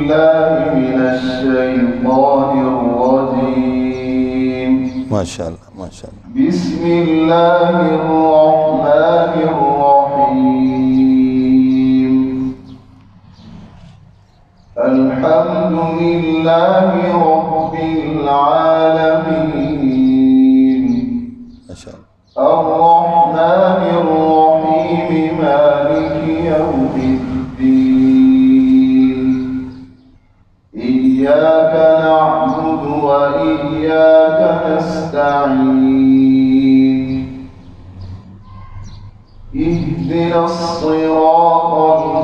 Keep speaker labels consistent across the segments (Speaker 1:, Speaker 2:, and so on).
Speaker 1: بالله من الشيطان الرجيم.
Speaker 2: ما شاء الله ما شاء الله.
Speaker 1: بسم الله الرحمن الرحيم. الحمد لله رب العالمين.
Speaker 2: ما شاء الله.
Speaker 1: الرحمن الرحيم مالك يوم الدين. إياك نعبد وإياك نستعين. اهدنا الصراط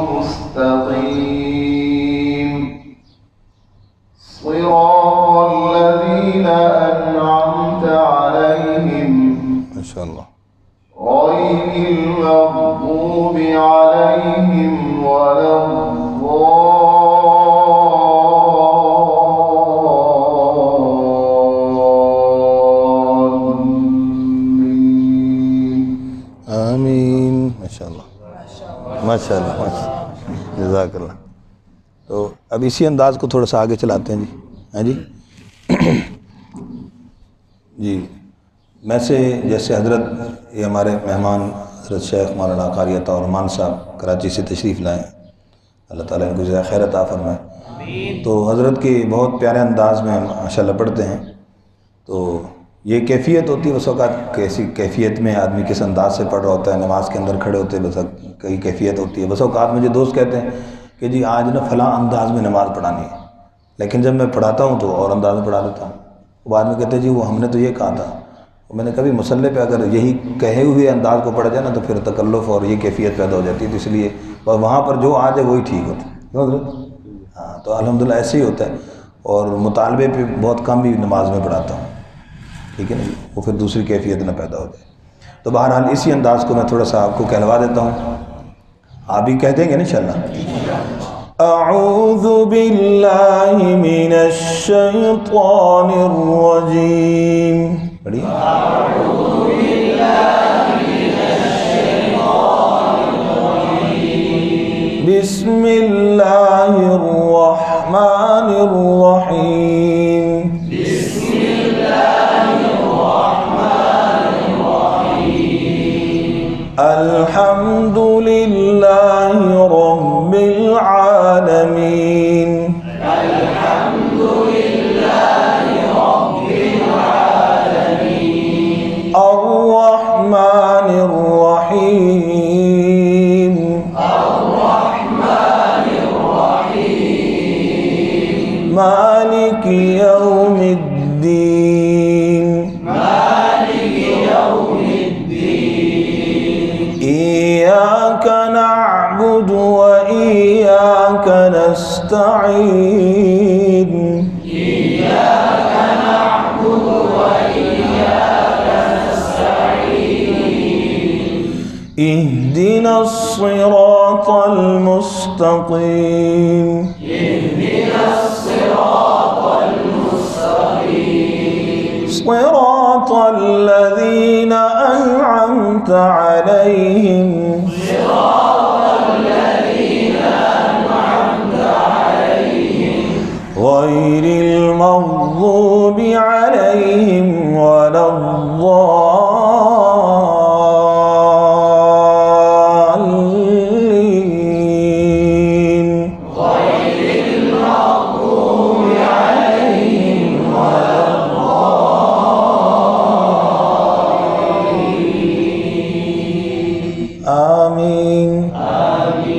Speaker 1: المستقيم صراط الذين أنعمت عليهم
Speaker 2: ما شاء الله.
Speaker 1: غير المغضوب عليهم ولا الضالين.
Speaker 2: आमीन। माशाल्लाह माशाल्लाह माशाल्लाह, जज़ाकल्लाह। तो अब इसी अंदाज को थोड़ा सा आगे चलाते हैं जी। हाँ जी जी। मैं से जैसे हज़रत ये हमारे मेहमान हज़रत शेख मौलाना कारी अता रहमान साहब कराची से तशरीफ़ लाए, अल्लाह ताला इनको ज़रा खैर अता फरमाए। तो हज़रत के बहुत प्यारे अंदाज में माशाल्लाह पढ़ते हैं। तो ये कैफ़ियत होती है, बस वक़्त कैसी कैफ़ियत में आदमी किस अंदाज से पढ़ रहा होता है, नमाज के अंदर खड़े होते हैं, बस कई कैफ़ियत होती है। बस वक़्त मुझे दोस्त कहते हैं कि जी आज ना फ़लाँ अंदाज में नमाज़ पढ़ानी है, लेकिन जब मैं पढ़ाता हूँ तो और अंदाज में पढ़ा देता हूँ। बाद में कहते हैं जी वो हमने तो ये कहा था। मैंने कभी मुसल्ले पे अगर यही कहे हुए अंदाज को पढ़ जाए ना तो फिर तकल्लुफ़ और ये कैफ़ियत पैदा हो जाती है। तो इसलिए और वहाँ पर जो आ जाए वही ठीक होता है। हाँ, तो अल्हम्दुलिल्लाह ऐसे ही होता है। और मुतालबे पे बहुत कम ही नमाज में पढ़ाता हूँ, ठीक है ना, वो फिर दूसरी कैफ़ियत ना पैदा हो जाए। तो बहरहाल इसी अंदाज़ को मैं थोड़ा सा आपको कहलवा देता हूँ, आप भी कह देंगे ना इंशाअल्लाह। अऊज़ु बिल्लाहि मिनश शैतानिर रजीम। पढ़िए। अऊज़ु बिल्लाहि मिनश शैतानिर रजीम। बिस्मिल्लाहिर रहमानिर रहीम। अल्हम्दुलिल्लाहि रब्बिल आलमीन। अल्हम्दुलिल्लाहि रब्बिल आलमीन। अर्रहमानिर रहीम। अर्रहमानिर रहीम। मालिकि यौमिद्दीन। इय्याका नअबुदु व इय्याका नस्तईन। इय्याका नअबुदु व इय्याका नस्तईन। इहदिनस सिरातल मुस्तकीम। इहदिनस सिरातल मुस्तकीम। सिरातल लज़ीना أنعمت عليهم غير المغضوب عليهم ولا الضالين. غير المغضوب عليهم ولا الضالين. آمين. آمين.